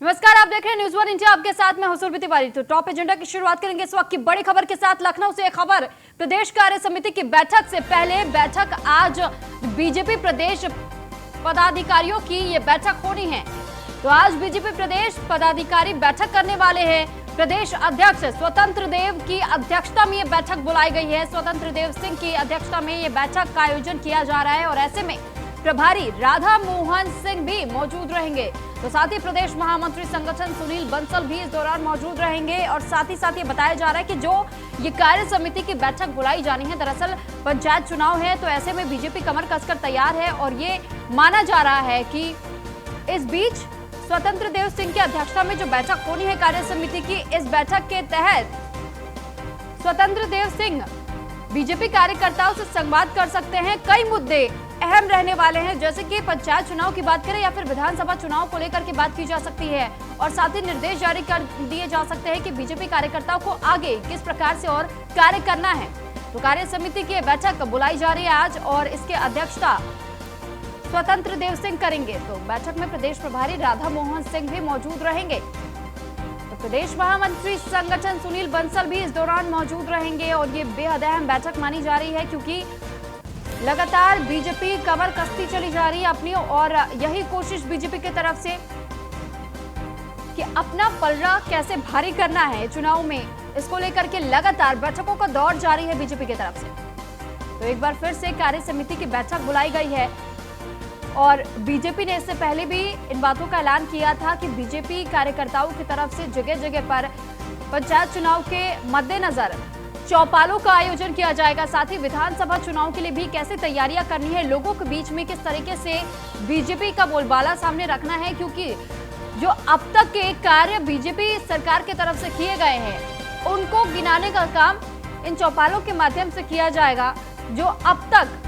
नमस्कार, आप देख रहे हैं न्यूज वन इंडिया। आपके साथ मैं हुसुरबी तिवारी। तो टॉप एजेंडा की शुरुआत करेंगे इस वक्त की बड़ी खबर के साथ। लखनऊ से एक खबर, प्रदेश कार्य समिति की बैठक से पहले बैठक आज बीजेपी प्रदेश पदाधिकारियों की ये बैठक होनी है। तो आज बीजेपी प्रदेश पदाधिकारी बैठक करने वाले हैं। प्रदेश अध्यक्ष स्वतंत्र देव की अध्यक्षता में ये बैठक बुलाई गई है। स्वतंत्र देव सिंह की अध्यक्षता में ये बैठक का आयोजन किया जा रहा है और ऐसे में प्रभारी राधा मोहन सिंह भी मौजूद रहेंगे। तो साथ ही प्रदेश महामंत्री संगठन सुनील बंसल भी इस दौरान मौजूद रहेंगे। और साथ ही साथ ये बताया जा रहा है कि जो ये कार्य समिति की बैठक बुलाई जानी है, दरअसल पंचायत चुनाव है, तो ऐसे में बीजेपी कमर कसकर तैयार है और ये माना जा रहा है कि इस बीच स्वतंत्र देव सिंह की अध्यक्षता में जो बैठक होनी है कार्य समिति की, इस बैठक के तहत स्वतंत्र देव सिंह बीजेपी कार्यकर्ताओं से संवाद कर सकते हैं। कई मुद्दे अहम रहने वाले हैं, जैसे कि पंचायत चुनाव की बात करें या फिर विधानसभा चुनाव को लेकर के बात की जा सकती है। और साथ ही निर्देश जारी कर दिए जा सकते हैं कि बीजेपी कार्यकर्ताओं को आगे किस प्रकार से और कार्य करना है। तो कार्य समिति की बैठक बुलाई जा रही है आज और इसके अध्यक्षता स्वतंत्र देव सिंह करेंगे। तो बैठक में प्रदेश प्रभारी राधा मोहन सिंह भी मौजूद रहेंगे। तो प्रदेश महामंत्री संगठन सुनील बंसल भी इस दौरान मौजूद रहेंगे और ये बेहद अहम बैठक मानी जा रही है, क्योंकि लगातार बीजेपी कमर कसती चली जा रही है अपनी, और यही कोशिश बीजेपी की तरफ से कि अपना पलड़ा कैसे भारी करना है चुनाव में, इसको लेकर के लगातार बैठकों का दौर जारी है बीजेपी की तरफ से। तो एक बार फिर से कार्य समिति की बैठक बुलाई गई है और बीजेपी ने इससे पहले भी इन बातों का ऐलान किया था कि बीजेपी कार्यकर्ताओं की तरफ से जगह जगह पर पंचायत चुनाव के मद्देनजर चौपालों का आयोजन किया जाएगा। साथ ही विधानसभा चुनाव के लिए भी कैसे तैयारियां करनी है, लोगों के बीच में किस तरीके से बीजेपी का बोलबाला सामने रखना है, क्योंकि जो अब तक के कार्य बीजेपी सरकार की तरफ से किए गए हैं उनको गिनाने का काम इन चौपालों के माध्यम से किया जाएगा। जो अब तक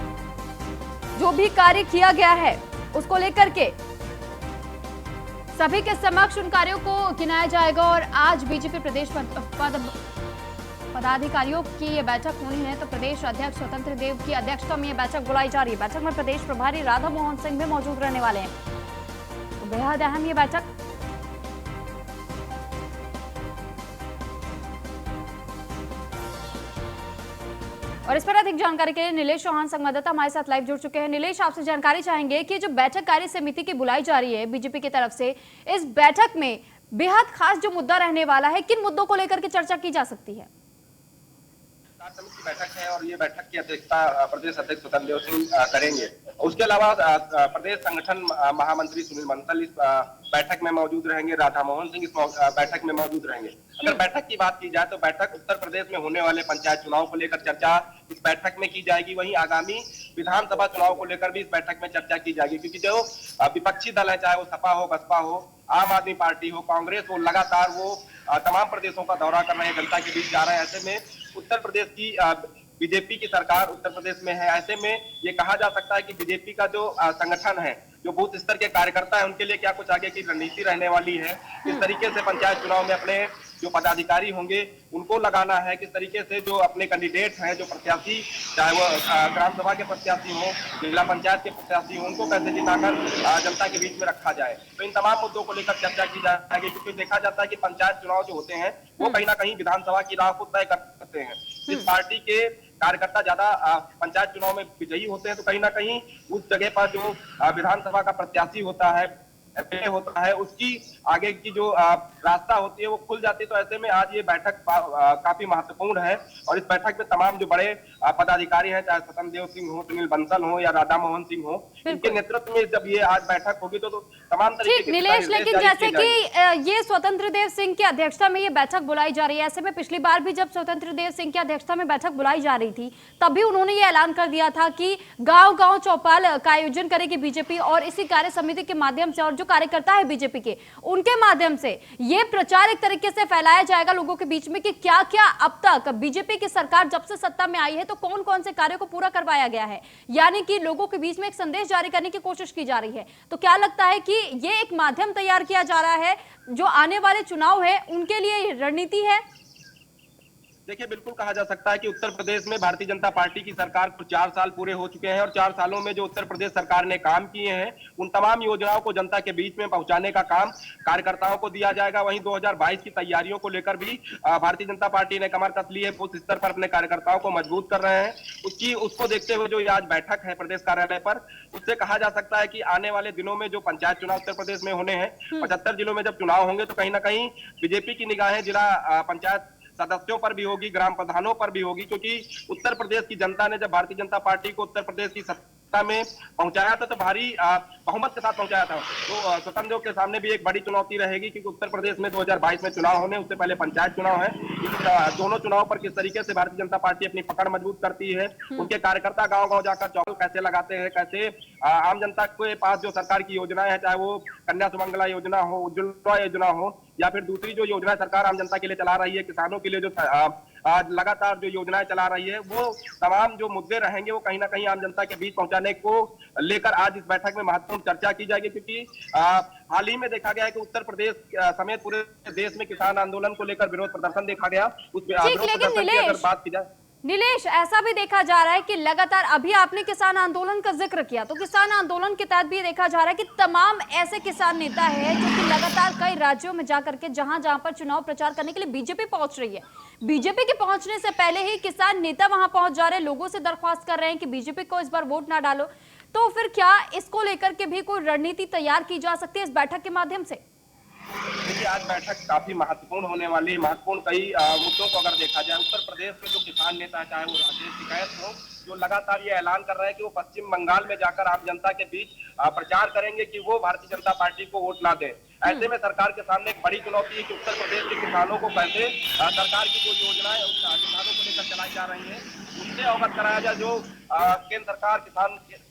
जो भी कार्य किया गया है उसको लेकर के सभी के समक्ष उन कार्यों को गिनाया जाएगा। और आज बीजेपी प्रदेश पदाधिकारियों की ये बैठक होनी है। तो प्रदेश अध्यक्ष स्वतंत्र देव की अध्यक्षता में ये बैठक बुलाई जा रही है। बैठक में प्रदेश प्रभारी राधा मोहन सिंह भी मौजूद रहने वाले हैं। तो बेहद अहम ये बैठक। और इस पर अधिक जानकारी के लिए नीलेश चौहान संवाददाता हमारे साथ लाइव जुड़ चुके हैं। नीलेश, आपसे जानकारी चाहेंगे कि जो बैठक कार्य समिति की बुलाई जा रही है बीजेपी की तरफ से, इस बैठक में बेहद खास जो मुद्दा रहने वाला है, किन मुद्दों को लेकर के चर्चा की जा सकती है? समिति की बैठक है और ये बैठक की अध्यक्षता प्रदेश अध्यक्ष स्वतंत्र देव सिंह करेंगे। उसके अलावा प्रदेश संगठन महामंत्री सुनील बंसल इस बैठक में मौजूद रहेंगे, राधा मोहन सिंह इस बैठक में मौजूद रहेंगे। अगर बैठक की बात की जाए तो बैठक उत्तर प्रदेश में होने वाले पंचायत चुनाव को लेकर चर्चा इस बैठक में की जाएगी। वहीं आगामी विधानसभा चुनाव को लेकर भी इस बैठक में चर्चा की जाएगी, क्योंकि जो विपक्षी दल है, चाहे वो सपा हो, बसपा हो, आम आदमी पार्टी हो, कांग्रेस हो, लगातार वो तमाम प्रदेशों का दौरा कर रहे हैं, जनता के बीच जा रहे हैं। ऐसे में उत्तर प्रदेश की बीजेपी की सरकार उत्तर प्रदेश में है। ऐसे में ये कहा जा सकता है कि बीजेपी का जो संगठन है, जो बूथ स्तर के कार्यकर्ता है, उनके लिए क्या कुछ आगे की रणनीति रहने वाली है, किस तरीके से पंचायत चुनाव में अपने जो पदाधिकारी होंगे उनको लगाना है, किस तरीके से जो अपने कैंडिडेट हैं, जो प्रत्याशी, चाहे वो ग्राम सभा के प्रत्याशी हो, जिला पंचायत के प्रत्याशी हो, उनको कैसे जिताकर जनता के बीच में रखा जाए। तो इन तमाम मुद्दों को लेकर चर्चा की जाएगी, क्योंकि देखा जाता है कि पंचायत चुनाव जो होते हैं वो कहीं ना कहीं विधानसभा की राह को तय करते हैं। जिस पार्टी के कार्यकर्ता ज्यादा पंचायत चुनाव में विजयी होते हैं, तो कहीं ना कहीं उस जगह पर जो विधानसभा का प्रत्याशी होता है, होता है, उसकी आगे की जो रास्ता होती है वो खुल जाती है। तो ऐसे में आज ये बैठक काफी महत्वपूर्ण है और इस बैठक में तमाम जो बड़े पदाधिकारी हैं, चाहे स्वतंत्र देव सिंह हो, सुनील बंसल हो या राधा मोहन सिंह हो, इनके नेतृत्व में जब ये आज बैठक होगी तो तमाम तरीके के नीलेश, लेकिन जैसे कि ये स्वतंत्र देव सिंह की अध्यक्षता में ये बैठक बुलाई जा रही है, ऐसे में पिछली बार भी जब स्वतंत्र देव सिंह की अध्यक्षता में बैठक बुलाई जा रही थी तब भी उन्होंने ये ऐलान कर दिया था कि गांव-गांव चौपाल का आयोजन करेगी बीजेपी और इसी कार्य समिति के माध्यम से और जो कार्यकर्ता है बीजेपी के उनके माध्यम से ये प्रचार एक तरीके से फैलाया जाएगा लोगों के बीच में कि क्या क्या अब तक बीजेपी की सरकार जब से सत्ता में आई है तो कौन कौन से कार्यों को पूरा करवाया गया है, यानी कि लोगों के बीच में एक संदेश जारी करने की कोशिश की जा रही है। तो क्या लगता है कि ये एक माध्यम तैयार किया जा रहा है जो आने वाले चुनाव है उनके लिए रणनीति है? देखिए, बिल्कुल कहा जा सकता है कि उत्तर प्रदेश में भारतीय जनता पार्टी की सरकार को 4 साल पूरे हो चुके हैं और 4 सालों में जो उत्तर प्रदेश सरकार ने काम किए हैं, उन तमाम योजनाओं को जनता के बीच में पहुंचाने का काम कार्यकर्ताओं को दिया जाएगा। वहीं 2022 की तैयारियों को लेकर भी भारतीय जनता पार्टी ने कमर कस ली है, उस स्तर पर अपने कार्यकर्ताओं को मजबूत कर रहे हैं। उसको देखते हुए जो आज बैठक है प्रदेश कार्यालय पर, उससे कहा जा सकता है कि आने वाले दिनों में जो पंचायत चुनाव उत्तर प्रदेश में होने हैं, 75 जिलों में जब चुनाव होंगे तो कहीं ना कहीं बीजेपी की निगाहें जिला पंचायत सदस्यों पर भी होगी, ग्राम प्रधानों पर भी होगी, क्योंकि उत्तर प्रदेश की जनता ने जब भारतीय जनता पार्टी को उत्तर प्रदेश की सत्ता में पहुंचाया था तो भारी बहुमत के साथ पहुंचाया था। तो स्वतंत्रों के सामने भी एक बड़ी चुनौती रहेगी, क्योंकि उत्तर प्रदेश में 2022 में चुनाव होने, उससे पहले पंचायत चुनाव है। दोनों चुनाव पर किस तरीके से भारतीय जनता पार्टी अपनी पकड़ मजबूत करती है, उनके कार्यकर्ता गांव गांव जाकर चौल कैसे लगाते हैं, कैसे आम जनता के पास जो सरकार की योजनाएं हैं, चाहे वो कन्या सुमंगला योजना हो, उज्ज्वला योजना हो, या फिर दूसरी जो योजना सरकार आम जनता के लिए चला रही है, किसानों के लिए जो आज लगातार जो योजनाएं चला रही है, वो तमाम जो मुद्दे रहेंगे वो कहीं ना कहीं आम जनता के बीच पहुंचाने को लेकर आज इस बैठक में महत्वपूर्ण चर्चा की जाएगी। क्योंकि हाल ही में देखा गया है कि उत्तर प्रदेश समेत पूरे देश में किसान आंदोलन को लेकर विरोध प्रदर्शन देखा गया। उस विरोध प्रदर्शन की अगर बात की जाए, नीलेश, ऐसा भी देखा जा रहा है कि लगातार, अभी आपने किसान आंदोलन का जिक्र किया, तो किसान आंदोलन के तहत भी देखा जा रहा है कि तमाम ऐसे किसान नेता हैं जो कि लगातार कई राज्यों में जाकर के जहां जहां पर चुनाव प्रचार करने के लिए बीजेपी पहुंच रही है, बीजेपी के पहुंचने से पहले ही किसान नेता वहां पहुंच जा रहे हैं, लोगों से दरख्वास्त कर रहे हैं कि बीजेपी को इस बार वोट ना डालो। तो फिर क्या इसको लेकर के भी कोई रणनीति तैयार की जा सकती है इस बैठक के माध्यम से? देखिए, आज बैठक काफी महत्वपूर्ण होने वाली, महत्वपूर्ण कई मुद्दों को अगर देखा जाए, उत्तर प्रदेश के जो किसान नेता, चाहे वो राजेश टिकैत हो, जो लगातार ये ऐलान कर रहे हैं कि वो पश्चिम बंगाल में जाकर आम जनता के बीच प्रचार करेंगे कि वो भारतीय जनता पार्टी को वोट ना दें। ऐसे में सरकार के सामने एक बड़ी चुनौती है कि उत्तर प्रदेश के किसानों को कैसे सरकार की जो योजनाएं किसानों को लेकर चलाई जा रही है उससे अवगत कराया जाए। जो केंद्र सरकार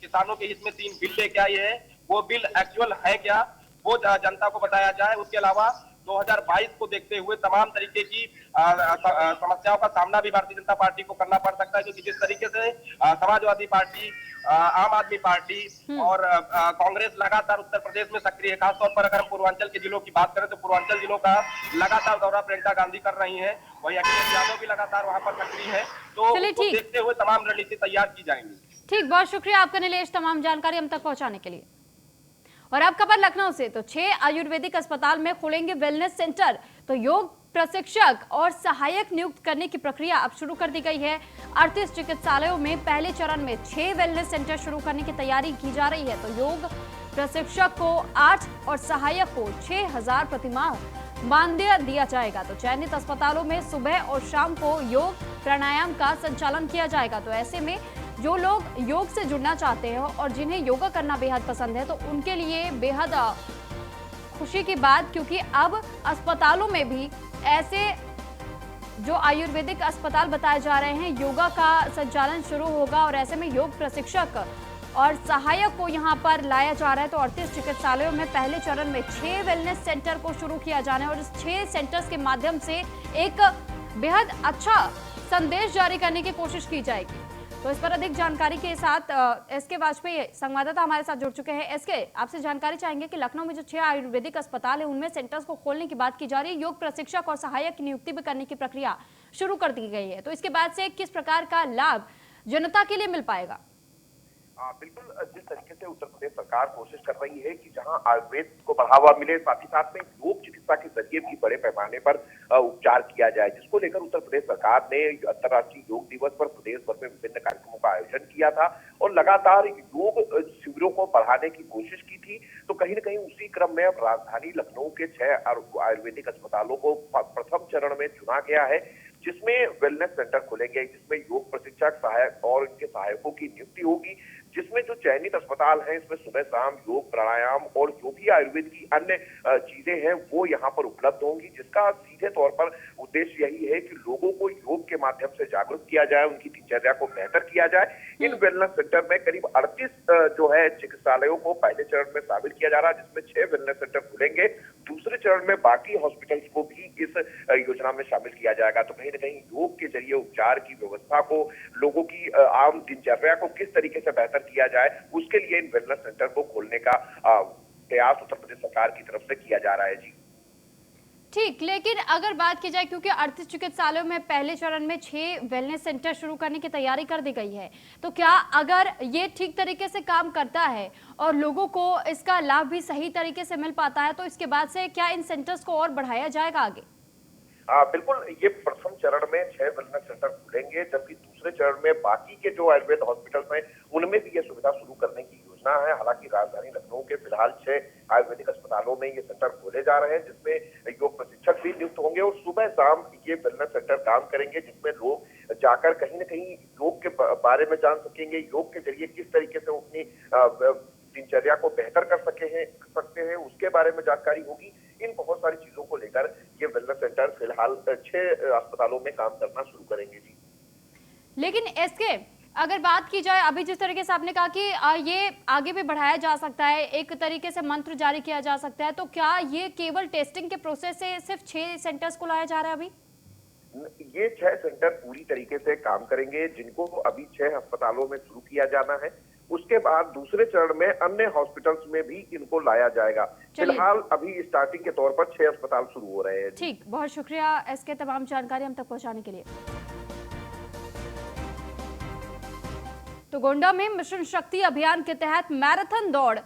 किसानों के हित में 3 बिल लेके आई है, वो बिल एक्चुअल है क्या, वो जनता को बताया जाए। उसके अलावा 2022 को देखते हुए तमाम तरीके की समस्याओं का सामना भी भारतीय जनता पार्टी को करना पड़ सकता है, क्योंकि जिस तरीके से समाजवादी पार्टी, आम आदमी पार्टी और कांग्रेस लगातार उत्तर प्रदेश में सक्रिय है। खासतौर पर अगर हम पूर्वांचल के जिलों की बात करें तो पूर्वांचल जिलों का लगातार दौरा प्रियंका गांधी कर रही है, वही अखिलेश यादव भी लगातार वहां पर सक्रिय है। तो उसको देखते हुए तमाम रणनीति तैयार की जाएंगी। ठीक, बहुत शुक्रिया आपका नीलेश, तमाम जानकारी हम तक पहुंचाने के लिए। और अब खबर लखनऊ से, तो 6 आयुर्वेदिक अस्पताल में खुलेंगे वेलनेस सेंटर। तो योग प्रशिक्षक और सहायक नियुक्त करने की प्रक्रिया अब शुरू कर दी गई है। 38 चिकित्सालयों में पहले चरण में 6 वेलनेस सेंटर शुरू करने की तैयारी की जा रही है। तो योग प्रशिक्षक को 8 और सहायक को 6,000 प्रतिमाह मानदेय दिया जाएगा। तो चयनित अस्पतालों में सुबह और शाम को योग प्राणायाम का संचालन किया जाएगा। तो ऐसे में जो लोग योग से जुड़ना चाहते हैं और जिन्हें योगा करना बेहद पसंद है, तो उनके लिए बेहद खुशी की बात, क्योंकि अब अस्पतालों में भी ऐसे जो आयुर्वेदिक अस्पताल बताए जा रहे हैं, योगा का संचालन शुरू होगा। और ऐसे में योग प्रशिक्षक और सहायक को यहां पर लाया जा रहा है। तो 38 चिकित्सालयों में पहले चरण में 6 वेलनेस सेंटर को शुरू किया जाना है और इस 6 सेंटर्स के माध्यम से एक बेहद अच्छा संदेश जारी करने की कोशिश की जाएगी। तो इस पर अधिक जानकारी के साथ एसके वाजपेयी संवाददाता हमारे साथ जुड़ चुके हैं। एसके, आपसे जानकारी चाहेंगे कि लखनऊ में जो 6 आयुर्वेदिक अस्पताल है उनमें सेंटर्स को खोलने की बात की जा रही है, योग प्रशिक्षक और सहायक की नियुक्ति भी करने की प्रक्रिया शुरू कर दी गई है। तो इसके बाद से किस प्रकार का लाभ जनता के लिए मिल पाएगा? बिल्कुल, जिस तरीके से उत्तर प्रदेश सरकार कोशिश कर रही है कि जहां आयुर्वेद को बढ़ावा मिले, साथ ही साथ में योग चिकित्सा के जरिए भी बड़े पैमाने पर उपचार किया जाए, जिसको लेकर उत्तर प्रदेश सरकार ने अंतर्राष्ट्रीय योग दिवस पर प्रदेश भर में विभिन्न कार्यक्रमों का आयोजन किया था और लगातार योग शिविरों को बढ़ाने की कोशिश की थी। तो कहीं न कहीं उसी क्रम में अब राजधानी लखनऊ के 6 आयुर्वेदिक अस्पतालों को प्रथम चरण में चुना गया है, जिसमें वेलनेस सेंटर खुलेंगे, जिसमें योग प्रशिक्षक, सहायक और इनके सहायकों की नियुक्ति होगी, जिसमें जो चयनित अस्पताल हैं इसमें सुबह शाम योग प्राणायाम और जो भी आयुर्वेद की अन्य चीजें हैं वो यहाँ पर उपलब्ध होंगी, जिसका सीधे तौर पर उद्देश्य यही है कि लोगों को योग के माध्यम से जागरूक किया जाए, उनकी दिनचर्या को बेहतर किया जाए। इन वेलनेस सेंटर में करीब 38 जो है चिकित्सालयों को पहले चरण में शामिल किया जा रहा है, जिसमें 6 वेलनेस सेंटर खुलेंगे। दूसरे चरण में बाकी हॉस्पिटल्स को भी इस योजना में शामिल किया जाएगा। तो कहीं न कहीं योग के जरिए उपचार की व्यवस्था को, लोगों की आम दिनचर्या को किस तरीके से बेहतर किया जाए, उसके लिए इन वेलनेस सेंटर को खोलने का प्रयास उत्तर प्रदेश सरकार की तरफ से किया जा रहा है। जी ठीक, लेकिन अगर बात की जाए, क्योंकि 38 चिकित्सालयों में पहले चरण में 6 वेलनेस सेंटर शुरू करने की तैयारी कर दी गई है, तो क्या अगर ये ठीक तरीके से काम करता है और लोगों को इसका लाभ भी सही तरीके से मिल पाता है, तो इसके बाद से क्या इन सेंटर्स को और बढ़ाया जाएगा आगे? बिल्कुल, ये प्रथम चरण में 6 वेलनेस सेंटर खुलेंगे, जबकि दूसरे चरण में बाकी के जो आयुर्वेद हॉस्पिटल्स हैं उनमें भी ये सुविधा शुरू करने की योजना है। हालांकि राजधानी लखनऊ के फिलहाल 6 आयुर्वेदिक अस्पतालों में ये सेंटर खोले जा रहे हैं, जिसमें योग प्रशिक्षक भी नियुक्त होंगे और सुबह शाम ये वेलनेस सेंटर काम करेंगे, जिसमें लोग जाकर कहीं न कहीं योग के बारे में जान सकेंगे, योग के जरिए किस तरीके से अपनी दिनचर्या को बेहतर कर सकते हैं, उसके बारे में जानकारी होगी। इन बहुत सारी चीजों को लेकर ये वेलनेस सेंटर फिलहाल 6 अस्पतालों में काम करना शुरू करेंगे जी। लेकिन इसके अगर बात की जाए, अभी जिस तरीके से आपने कहा कि ये आगे भी बढ़ाया जा सकता है, एक तरीके से मंत्र जारी किया जा सकता है, तो क्या ये केवल टेस्टिंग के प्रोसेस से सिर्फ 6 सेंटर्स को लाया जा रहा है अभी? ये 6 सेंटर पूरी तरीके से काम करेंगे, जिनको अभी 6 अस्पतालों में शुरू किया जाना है। उसके बाद दूसरे चरण में अन्य हॉस्पिटल्स में भी इनको लाया जाएगा। फिलहाल अभी स्टार्टिंग के तौर पर 6 अस्पताल शुरू हो रहे हैं। ठीक, बहुत शुक्रिया इसके तमाम जानकारी हम तक पहुंचाने के लिए। तो गोंडा में मिशन शक्ति अभियान के तहत मैराथन दौड़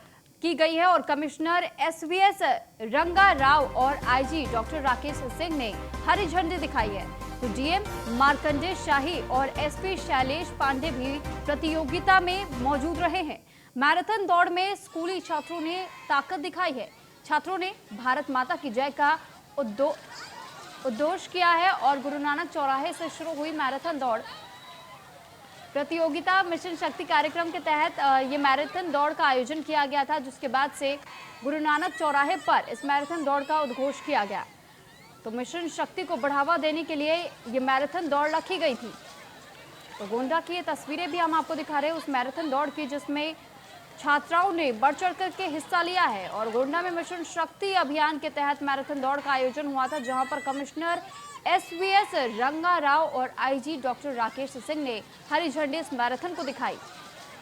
की गई है और कमिश्नर एसवीएस रंगा राव और आईजी डॉक्टर राकेश सिंह ने हरी झंडी दिखाई है। तो डीएम मार्कंडेय शाही और एसपी शैलेश पांडे भी प्रतियोगिता में मौजूद रहे हैं। मैराथन दौड़ में स्कूली छात्रों ने ताकत दिखाई है। छात्रों ने भारत माता की जय का उद्घोष किया है और गुरु नानक चौराहे से शुरू हुई मैराथन दौड़ प्रतियोगिता मिशन शक्ति कार्यक्रम के तहत ये मैराथन दौड़ का आयोजन किया गया था, जिसके बाद से गुरु नानक चौराहे पर इस मैराथन दौड़ का उद्घोष किया गया। तो मिशन शक्ति को बढ़ावा देने के लिए ये मैराथन दौड़ रखी गई थी। तो गोंडा की ये तस्वीरें भी हम आपको दिखा रहे हैं उस मैराथन दौड़ की, जिसमें छात्राओं ने बढ़ चढ़ करके हिस्सा लिया है। और गोंडा में मिशन शक्ति अभियान के तहत मैराथन दौड़ का आयोजन हुआ था, जहां पर कमिश्नर एसवीएस रंगा राव और आईजी डॉक्टर राकेश सिंह ने हरी झंडी इस मैराथन को दिखाई।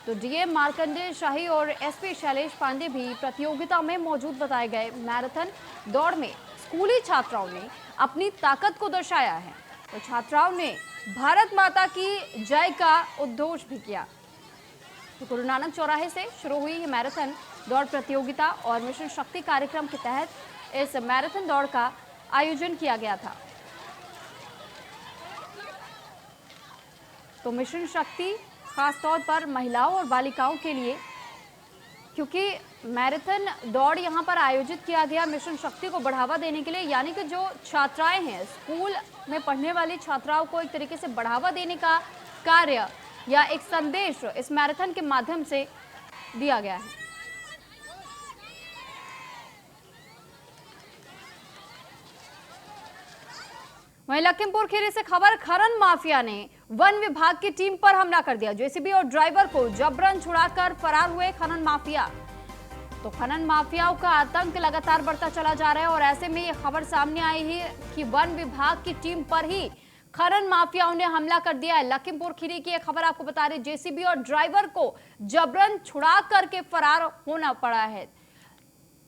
तो डीएम मार्कंडेय शाही और एसपी शैलेश पांडे भी प्रतियोगिता में मौजूद बताए गए। मैराथन दौड़ में स्कूली छात्राओं ने अपनी ताकत को दर्शाया है। तो छात्राओं ने भारत माता की जय का उद्घोष भी किया। तो गुरु नानक चौराहे से शुरू हुई ये मैराथन दौड़ प्रतियोगिता और मिशन शक्ति कार्यक्रम के तहत इस मैराथन दौड़ का आयोजन किया गया था। तो मिशन शक्ति खासतौर पर महिलाओं और बालिकाओं के लिए, क्योंकि मैराथन दौड़ यहाँ पर आयोजित किया गया मिशन शक्ति को बढ़ावा देने के लिए, यानी कि जो छात्राएं हैं स्कूल में पढ़ने वाली छात्राओं को एक तरीके से बढ़ावा देने का कार्य या एक संदेश इस मैराथन के माध्यम से दिया गया है। वहीं लखीमपुर खीरी से खबर, खनन माफिया ने वन विभाग की टीम पर हमला कर दिया। जेसीबी और ड्राइवर को जबरन छुड़ाकर फरार हुए खनन माफिया। तो खनन माफियाओं का आतंक लगातार बढ़ता चला जा रहा है और ऐसे में ये खबर सामने आई है कि वन विभाग की टीम पर ही खनन माफियाओं ने हमला कर दिया है। लखीमपुर खीरी की यह खबर आपको बता रही, जेसीबी और ड्राइवर को जबरन छुड़ा करके फरार होना पड़ा है।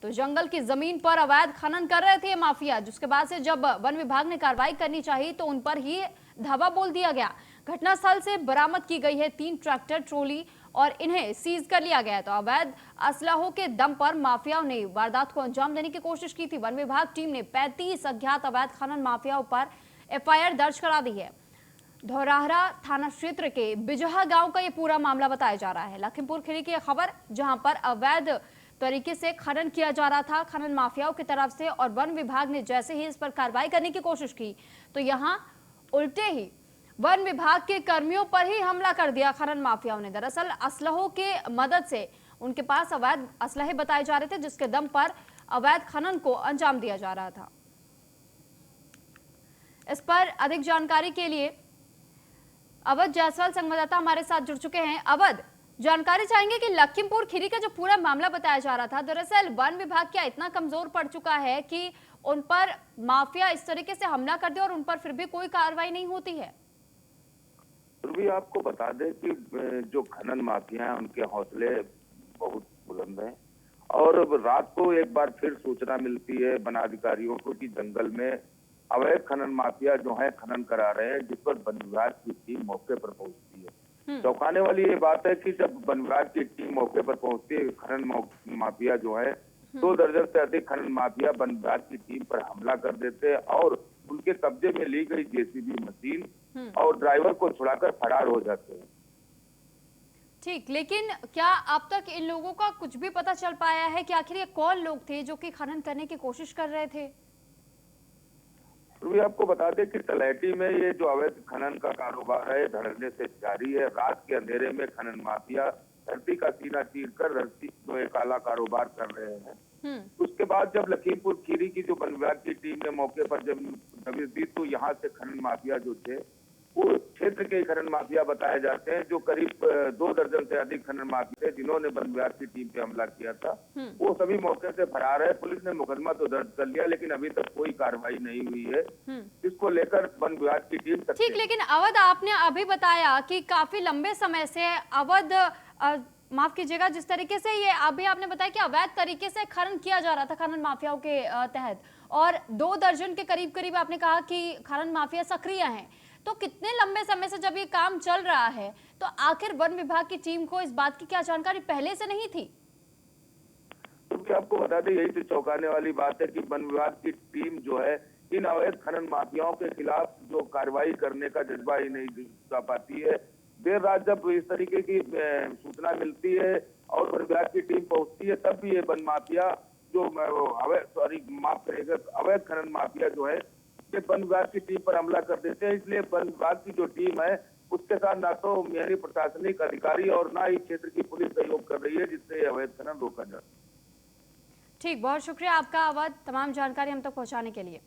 तो जंगल की जमीन पर अवैध खनन कर रहे थे माफिया, जिसके बाद से जब वन विभाग ने कार्रवाई करनी चाहिए तो उन पर ही धावा बोल दिया गया। घटनास्थल से बरामद की गई है 3 ट्रैक्टर ट्रॉली और इन्हें सीज कर लिया गया। तो अवैध असलहों के दम पर माफियाओं ने वारदात को अंजाम देने की कोशिश की थी। वन विभाग टीम ने 35 अज्ञात अवैध खनन माफियाओं पर एफआईआर दर्ज करा दी है। धौराहरा थाना क्षेत्र के बिजहा गांव का ये पूरा मामला बताया जा रहा है। लखीमपुर खीरी की खबर, जहां पर अवैध तरीके से खनन किया जा रहा था खनन माफियाओं की तरफ से, और वन विभाग ने जैसे ही इस पर कार्रवाई करने की कोशिश की तो यहां उल्टे ही वन विभाग के कर्मियों पर ही हमला कर दिया खनन माफियाओं ने। दरअसल असलहों के मदद से उनके पास अवैध असलहे बताए जा रहे थे, जिसके दम पर अवैध खनन को अंजाम दिया जा रहा था। इस पर अधिक जानकारी के लिए अवध जायसवाल संवाददाता हमारे साथ जुड़ चुके हैं। अवध, जानकारी चाहेंगे कि लखीमपुर खीरी का जो पूरा मामला बताया जा रहा था, दरअसल वन विभाग क्या इतना कमजोर पड़ चुका है कि उन पर माफिया इस तरीके से हमला कर दे और उन पर फिर भी कोई कार्रवाई नहीं होती है? भी आपको बता दें कि जो खनन माफिया हैं उनके हौसले बहुत बुलंद हैं और रात को एक बार फिर सूचना मिलती है वनाधिकारियों को कि जंगल में अवैध खनन माफिया जो है खनन करा रहे हैं, जिस पर वन विभाग की टीम मौके पर पहुंचती है। चौंकाने वाली ये बात है कि जब वन विभाग की टीम मौके पर पहुंचती है, खनन माफिया जो है 2 दर्जन से अधिक खनन माफिया वन विभाग की टीम पर हमला कर देते हैं और उनके कब्जे में ली गई जेसीबी मशीन और ड्राइवर को छुड़ाकर फरार हो जाते हैं। ठीक, लेकिन क्या अब तक इन लोगों का कुछ भी पता चल पाया है कि आखिर ये कौन लोग थे जो कि खनन करने की कोशिश कर रहे थे? तो आपको बता दें कि तलहटी में ये जो अवैध खनन का कारोबार है धड़ल्ले से जारी है। रात के अंधेरे में खनन माफिया धरती का सीना चीरकर धरती जो एक काला कारोबार कर रहे हैं। उसके बाद जब लखीमपुर खीरी की जो वन विभाग की टीम ने मौके पर जब दबिश दी तो यहाँ से खनन माफिया जो थे वो क्षेत्र के खनन माफिया बताए जाते हैं, जो करीब 2 दर्जन से अधिक खनन माफिया थे जिन्होंने वन विभाग की टीम पे हमला किया था। वो सभी मौके से फरार है। पुलिस ने मुकदमा तो दर्ज कर लिया लेकिन अभी तक कोई कार्रवाई नहीं हुई है, इसको लेकर वन विभाग की टीम ठीक, लेकिन अवध आपने अभी बताया कि काफी लंबे समय से अवध माफ कीजिएगा, जिस तरीके से ये अभी आपने बताया कि अवैध तरीके से खनन किया जा रहा था खनन माफियाओं के तहत, और 2 दर्जन के करीब करीब आपने कहा कि खनन माफिया सक्रिय हैं, तो कितने लंबे समय से जब ये काम चल रहा है तो आखिर वन विभाग की टीम को इस बात की क्या जानकारी पहले से नहीं थी? तो आपको बता दें, यही तो चौंकाने वाली बात है कि वन विभाग की टीम जो है इन अवैध खनन माफियाओं के खिलाफ जो कार्रवाई करने का जज्बा ही नहीं दिखा पाती है। देर रात जब इस तरीके की सूचना मिलती है और वन विभाग की टीम पहुंचती है तब भी ये वन माफिया जो अवैध खनन माफिया जो है वन विभाग की टीम पर हमला कर देते हैं। इसलिए वन विभाग की जो टीम है उसके साथ ना तो मेरी प्रशासनिक अधिकारी और ना ही क्षेत्र की पुलिस सहयोग कर रही है, जिससे अवैध खनन रोका जा सके। ठीक, बहुत शुक्रिया आपका अवध, तमाम जानकारी हम तक पहुंचाने के लिए।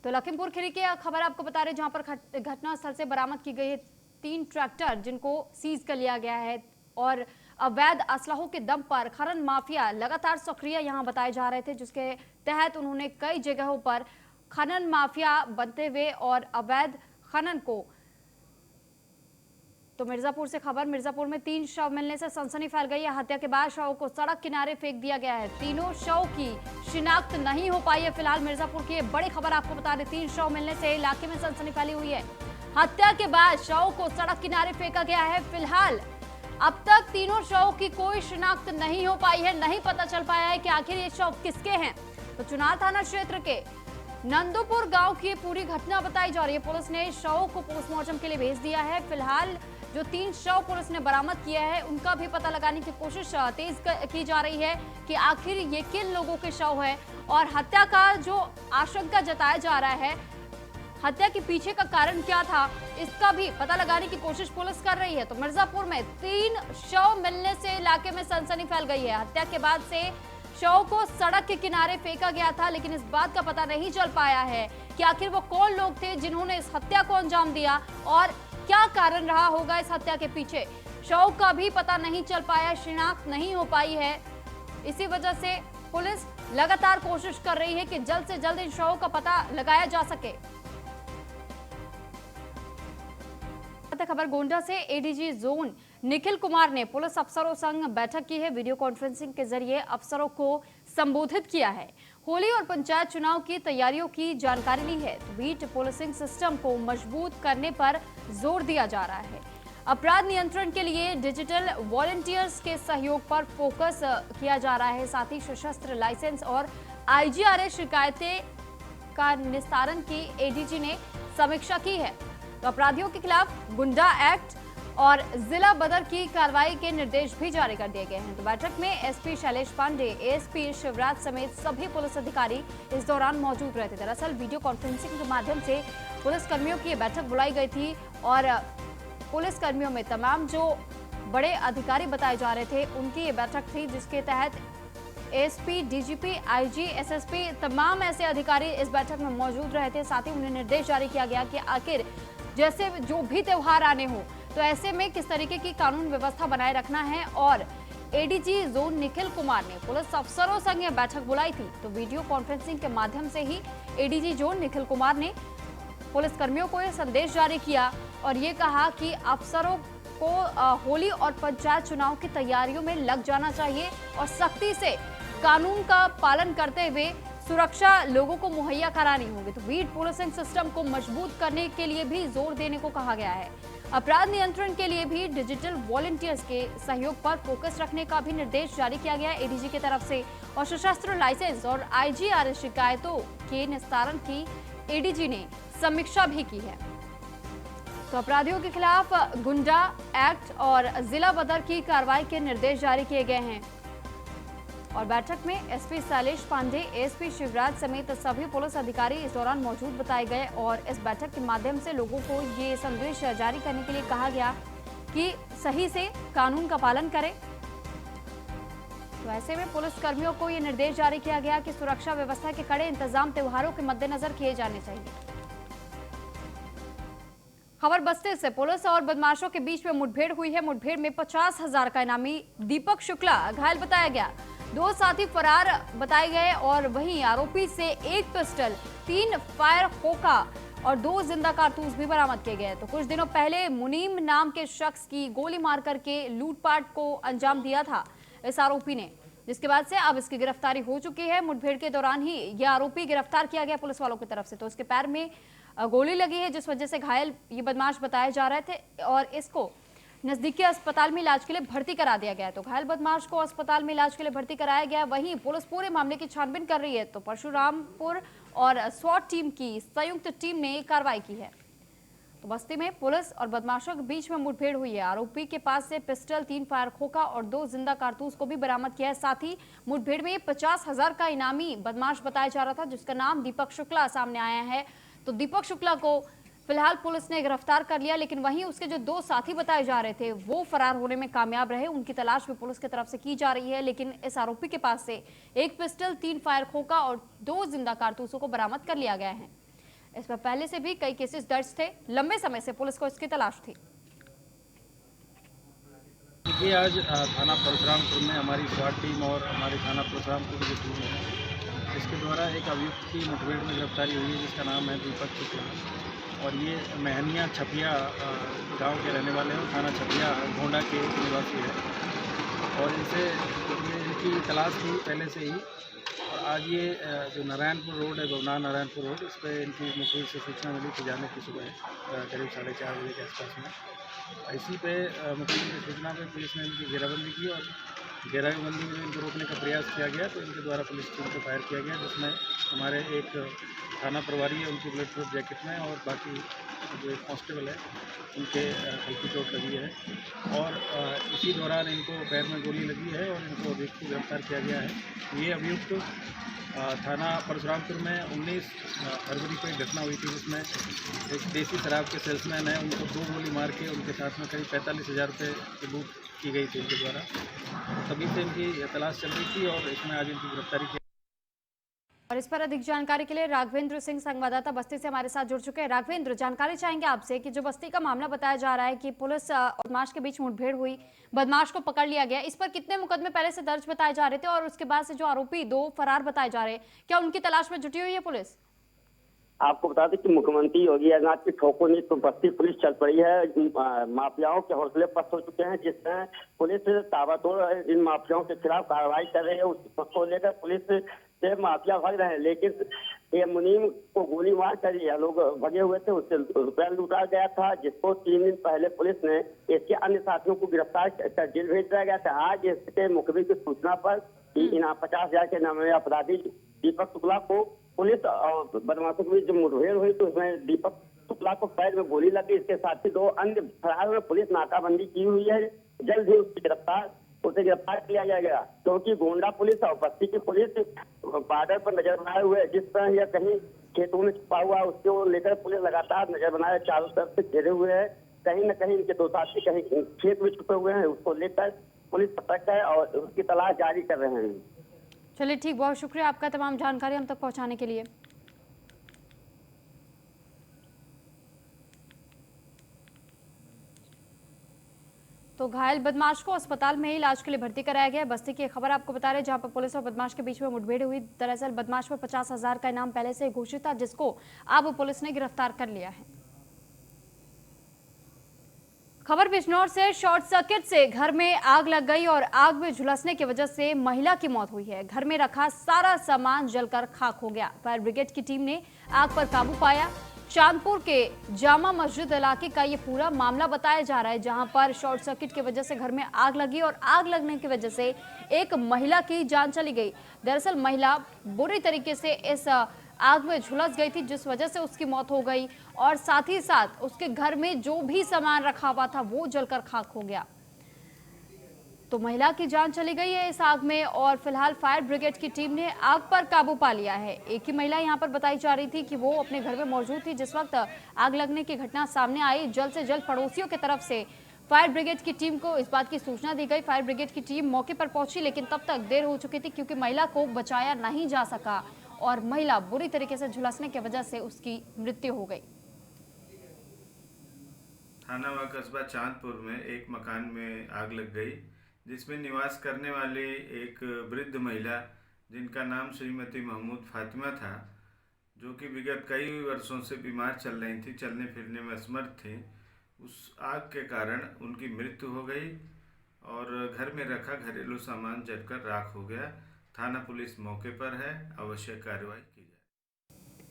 तो लखीमपुर खीरी की खबर आपको बता रहे, जहां पर घटना स्थल से बरामद की गई है 3 ट्रैक्टर जिनको सीज कर लिया गया है और अवैध असलहों के दम पर खनन माफिया लगातार सक्रिय यहां बताए जा रहे थे, जिसके तहत उन्होंने कई जगहों पर खनन माफिया बनते हुए और अवैध खनन को। तो मिर्जापुर से खबर, मिर्जापुर में 3 शव मिलने से सनसनी फैल गई है। हत्या के बाद शव को सड़क किनारे फेंक दिया गया है। तीनों शव की शिनाख्त नहीं हो पाई है। फिलहाल मिर्जापुर की बड़ी खबर आपको बता दें, 3 शव मिलने से इलाके में सनसनी फैली हुई है। हत्या के बाद शव को सड़क किनारे फेंका गया है। फिलहाल अब तक तीनों शव की कोई शिनाख्त नहीं हो पाई है, नहीं पता चल पाया है कि आखिर ये शव किसके हैं। तो चुनार थाना क्षेत्र के नंदोपुर गांव की पूरी घटना बताई जा रही है। पुलिस ने शव को पोस्टमार्टम के लिए भेज दिया है। फिलहाल जो 3 शव पुलिस ने बरामद किया है उनका भी पता लगाने की कोशिश तेज की जा रही है कि आखिर ये किन लोगों के शव है और हत्या का जो आशंका जताया जा रहा है, हत्या के पीछे का कारण क्या था, इसका भी पता लगाने की कोशिश पुलिस कर रही है। तो मिर्जापुर में 3 शव मिलने से इलाके में सनसनी फैल गई है। हत्या के बाद से शव को सड़क के किनारे फेंका गया था, लेकिन इस बात का पता नहीं चल पाया है कि आखिर वो कौन लोग थे जिन्होंने इस हत्या को अंजाम दिया और क्या कारण रहा होगा इस हत्या के पीछे। शव का भी पता नहीं चल पाया, शिनाख्त नहीं हो पाई है। इसी वजह से पुलिस लगातार कोशिश कर रही है कि जल्द से जल्द इन शवों का पता लगाया जा सके। खबर गोंडा से एडीजी जोन निखिल कुमार ने पुलिस अफसरों संग बैठक की है। वीडियो कॉन्फ्रेंसिंग के जरिए अफसरों को संबोधित किया है। होली और पंचायत चुनाव की तैयारियों की जानकारी ली है। बीट पुलिसिंग सिस्टम को मजबूत करने पर जोर दिया जा रहा है। अपराध नियंत्रण के लिए डिजिटल वॉलंटियर्स के सहयोग पर फोकस किया जा रहा है। साथ ही सशस्त्र लाइसेंस और IGRA शिकायतें का निस्तारण की एडीजी ने समीक्षा की है। तो अपराधियों के खिलाफ गुंडा एक्ट और जिला बदर की कार्रवाई के निर्देश भी जारी कर दिए गए हैं। तो बैठक में एसपी शैलेश पांडे, एएसपी शिवराज समेत सभी पुलिस अधिकारी इस दौरान मौजूद रहे थे। दरअसल वीडियो कॉन्फ्रेंसिंग के माध्यम से पुलिस कर्मियों की बैठक बुलाई गई थी और पुलिस कर्मियों में तमाम जो बड़े अधिकारी बताए जा रहे थे उनकी ये बैठक थी, जिसके तहत एसपी, डीजीपी, आईजी, एसएसपी तमाम ऐसे अधिकारी इस बैठक में मौजूद रहे थे। साथ ही उन्हें निर्देश जारी किया गया कि आखिर जैसे जो भी त्योहार आने हो तो ऐसे में किस तरीके की कानून व्यवस्था बनाए रखना है। और एडीजी जोन निखिल कुमार ने पुलिस अफसरों संग बैठक बुलाई थी। तो वीडियो कॉन्फ्रेंसिंग के माध्यम से ही एडीजी जोन निखिल कुमार ने पुलिस कर्मियों को यह संदेश जारी किया और ये कहा कि अफसरों को होली और पंचायत चुनाव की तैयारियों में लग जाना चाहिए और सख्ती से कानून का पालन करते हुए सुरक्षा लोगों को मुहैया करानी होगी। तो बीट पुलिसिंग सिस्टम को मजबूत करने के लिए भी जोर देने को कहा गया है। अपराध नियंत्रण के लिए भी डिजिटल वॉलंटियर्स के सहयोग पर फोकस रखने का भी निर्देश जारी किया गया है एडीजी की तरफ से। और सशस्त्र लाइसेंस और आईजीआर शिकायतों के निस्तारण की एडीजी ने समीक्षा भी की है। तो अपराधियों के खिलाफ गुंडा एक्ट और जिला बदर की कार्रवाई के निर्देश जारी किए गए हैं। और बैठक में एसपी शैलेश पांडे, एसपी शिवराज समेत सभी पुलिस अधिकारी इस दौरान मौजूद बताए गए। और इस बैठक के माध्यम से लोगों को ये संदेश जारी करने के लिए कहा गया कि सही से कानून का पालन करें। तो ऐसे में पुलिस कर्मियों को ये निर्देश जारी किया गया कि सुरक्षा व्यवस्था के कड़े इंतजाम त्योहारों के मद्देनजर किए जाने चाहिए। खबर बस्ती से पुलिस और बदमाशों के बीच में मुठभेड़ हुई है। मुठभेड़ में 50,000 का इनामी दीपक शुक्ला घायल बताया गया। 2 साथी फरार बताए गए और वहीं आरोपी से 1 पिस्टल, 3 फायर खोखा और 2 जिंदा कारतूस भी बरामद किए गए। तो कुछ दिनों पहले मुनीम नाम के शख्स की गोली मार करके लूटपाट को अंजाम दिया था इस आरोपी ने, जिसके बाद से अब इसकी गिरफ्तारी हो चुकी है। मुठभेड़ के दौरान ही यह आरोपी गिरफ्तार किया गया पुलिस वालों की तरफ से। तो उसके पैर में गोली लगी है, जिस वजह से घायल ये बदमाश बताए जा रहे थे और इसको नजदीकी अस्पताल में इलाज के लिए भर्ती करा दिया गया है। तो घायल बदमाश को अस्पताल में इलाज के लिए भर्ती कराया गया। वहीं पुलिस पूरे मामले की छानबीन कर रही है। तो परशुरामपुर और स्वाट टीम की संयुक्त टीम ने कार्रवाई की है। तो बस्ती में पुलिस और बदमाशों के बीच में मुठभेड़ हुई है। आरोपी के पास से पिस्टल, 3 फायर खोखा और 2 जिंदा कारतूस को भी बरामद किया है। साथ ही मुठभेड़ में 50,000 का इनामी बदमाश बताया जा रहा था, जिसका नाम दीपक शुक्ला सामने आया है। तो दीपक शुक्ला को फिलहाल पुलिस ने गिरफ्तार कर लिया, लेकिन वहीं उसके जो 2 साथी बताए जा रहे थे वो फरार होने में कामयाब रहे। उनकी तलाश भी पुलिस की तरफ से की जा रही है। लेकिन इस आरोपी के पास से 1 पिस्टल, 3 फायर खोखा और 2 जिंदा कारतूसों को बरामद कर लिया गया है। इस पर पहले से भी कई केसेस दर्ज थे। लंबे समय से पुलिस को इसकी तलाश थी। देखिए, आज थाना परशुरामपुर में हमारी स्वाट टीम और हमारे थाना परशुरामपुर की जो टीम है, इसके द्वारा एक अभियुक्त की मुठभेड़ में गिरफ्तारी हुई है, जिसका नाम है दीपक शुक्ला। और ये महनिया छपिया गांव के रहने वाले हैं। थाना छपिया गोंडा के निवासी है और इनकी तलाश थी पहले से ही। और आज ये जो नारायणपुर रोड है, भवनार नारायणपुर रोड, इस पर इनकी मुखबिर से सूचना मिली थी जाने की सुबह करीब 4:30 बजे के आसपास में। इसी पे मुखबिर की सूचना पे पुलिस ने इनकी घेराबंदी की और घेराबंदी में इनको रोकने का प्रयास किया गया। तो इनके द्वारा पुलिस टीम को फायर किया गया, जिसमें हमारे एक थाना प्रभारी है, उनकी बुलेट प्रूफ जैकेट में, और बाकी जो एक कांस्टेबल है उनके हल्की चोट लगी है। और इसी दौरान इनको पैर में गोली लगी है और इनको अभियुक्त को गिरफ्तार किया गया है। ये अभियुक्त थाना परशुरामपुर में 19 फरवरी को एक घटना हुई थी, जिसमें एक देसी शराब के सेल्समैन है, उनको 2 गोली मार के उनके साथ में करीब 45,000 रुपये की लूट की गई थी इनके द्वारा। तभी से इनकी तलाश चल रही थी और इसमें आज इनकी गिरफ्तारी की। और इस पर अधिक जानकारी के लिए राघवेंद्र सिंह संवाददाता बस्ती से हमारे साथ जुड़ चुके हैं। राघवेंद्र, जानकारी चाहेंगे आपसे कि जो बस्ती का मामला बताया जा रहा है कि पुलिस और बदमाश के बीच मुठभेड़ हुई, बदमाश को पकड़ लिया गया, इस पर कितने मुकदमे पहले से दर्ज बताए जा रहे थे और उसके बाद से जो आरोपी 2 फरार बताए जा रहे हैं, क्या उनकी तलाश में जुटी हुई है पुलिस? आपको बता दें कि मुख्यमंत्री योगी आदित्यनाथ की ठोकों तो बस्ती पुलिस चल पड़ी है। माफियाओं के हौसले पस्त हो चुके हैं, जिसमें पुलिस ताबड़तोड़ इन माफियाओं के खिलाफ कार्रवाई कर रही है। उसको लेकर पुलिस से माफिया भाग रहे हैं, लेकिन ये मुनीम को गोली मार कर यह लोग भगे हुए थे। उससे रुपया लूटा गया था, जिसको 3 दिन पहले पुलिस ने इसके अन्य साथियों को गिरफ्तार कर जेल भेज दिया गया था। आज इसके मुखबिर की सूचना पर 50,000 के नाम अपराधी दीपक शुक्ला को पुलिस और बदमाशों के बीच जो मुठभेड़ हुई, तो उसमें दीपक शुक्ला को पैर में गोली लगी। इसके साथ ही 2 अन्य फरार में पुलिस नाकाबंदी की हुई है। जल्द ही उसे गिरफ्तार किया जाएगा, क्योंकि गोंडा पुलिस और बस्ती की पुलिस बॉर्डर पर नजर बनाए हुए, जिस तरह यह कहीं खेतों में छुपा हुआ, उसको लेकर पुलिस लगातार नजर बनाए चारों तरफ से घेरे हुए है। कहीं न कहीं इनके 2 साथी कहीं खेत में छुपे हुए हैं, उसको लेकर पुलिस सतर्क है और उसकी तलाश जारी कर रहे हैं। चलिए ठीक, बहुत शुक्रिया आपका तमाम जानकारी हम तक पहुंचाने के लिए। तो घायल बदमाश को अस्पताल में इलाज के लिए भर्ती कराया गया। बस्ती की खबर आपको बता रहे, जहां पर पुलिस और बदमाश के बीच में मुठभेड़ हुई। दरअसल बदमाश पर 50,000 का इनाम पहले से घोषित था, जिसको अब पुलिस ने गिरफ्तार कर लिया है। खबर बिजनौर से। शॉर्ट सर्किट से घर में आग लग गई और आग में झुलसने की वजह से महिला की मौत हुई है। घर में रखा सारा सामान जलकर खाक हो गया। फायर ब्रिगेड की टीम ने आग पर काबू पाया। चांदपुर के जामा मस्जिद इलाके का ये पूरा मामला बताया जा रहा है, जहां पर शॉर्ट सर्किट की वजह से घर में आग लगी और आग लगने की वजह से एक महिला की जान चली गई। दरअसल महिला बुरी तरीके से इस आग में झुलस गई थी, जिस वजह से उसकी मौत हो गई और साथ ही साथ उसके घर में जो भी सामान रखा हुआ था वो जलकर खाक हो गया। तो महिला की जान चली गई है इस आग में और फिलहाल फायर ब्रिगेड की टीम ने आग पर काबू पा लिया है। एक ही महिला यहां पर बताई जा रही थी कि वो अपने घर में मौजूद थी जिस वक्त आग लगने की घटना सामने आई। जल्द से जल्द पड़ोसियों की तरफ से फायर ब्रिगेड की टीम को इस बात की सूचना दी गई। फायर ब्रिगेड की टीम मौके पर पहुंची, लेकिन तब तक देर हो चुकी थी क्योंकि महिला को बचाया नहीं जा सका और महिला बुरी तरीके से झुलसने की वजह से उसकी मृत्यु हो गई। थाना व कस्बा चांदपुर में एक मकान में आग लग गई, जिसमें निवास करने वाली एक वृद्ध महिला जिनका नाम श्रीमती महमूद फातिमा था, जो कि विगत कई वर्षों से बीमार चल रही थी, चलने फिरने में असमर्थ थी। उस आग के कारण उनकी मृत्यु हो गई और घर में रखा घरेलू सामान जलकर राख हो गया। थाना पुलिस मौके पर है, आवश्यक कार्रवाई की जाए।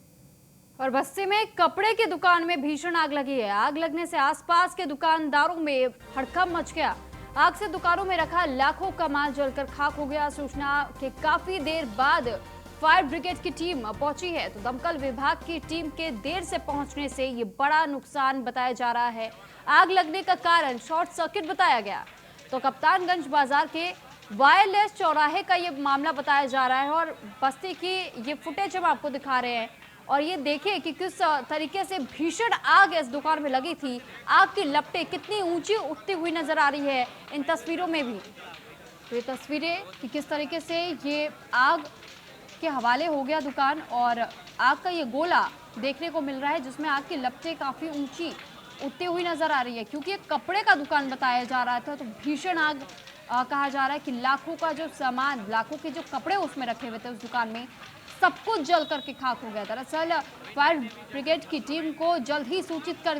और बस्ती में कपड़े की दुकान में भीषण आग लगी है। आग लगने से आसपास के दुकानदारों में हड़कंप मच गया। आग से दुकानों में रखा लाखों का माल जलकर खाक हो गया। सूचना के काफी देर बाद फायर ब्रिगेड की टीम पहुंची है, तो दमकल विभाग की टीम के देर से पहुंचने से ये बड़ा नुकसान बताया जा रहा है। आग लगने का कारण शॉर्ट सर्किट बताया गया। तो कप्तानगंज बाजार के वायरलेस चौराहे का ये मामला बताया जा रहा है और बस्ती की ये फुटेज हम आपको दिखा रहे हैं और ये देखिए कि किस तरीके से भीषण आग इस दुकान में लगी थी। आग की लपटें कितनी ऊंची उठती हुई नजर आ रही है इन तस्वीरों में भी। तो ये तस्वीरें कि किस तरीके से ये आग के हवाले हो गया दुकान और आग का ये गोला देखने को मिल रहा है जिसमें आग की लपटें काफी ऊंची उठती हुई नजर आ रही है। क्योंकि एक कपड़े का दुकान बताया जा रहा था, तो भीषण आग कहा जा रहा है कि लाखों का जो सामान, लाखों के जो कपड़े उसमें रखे हुए थे उस दुकान में, सब कुछ जल करके खाक हो गया। दरअसल फायर ब्रिगेड की टीम को जल्द ही सूचित कर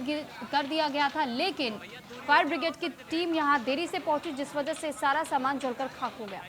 दिया गया था, लेकिन फायर ब्रिगेड की टीम यहां देरी से पहुंची जिस वजह से सारा सामान जलकर खाक हो गया।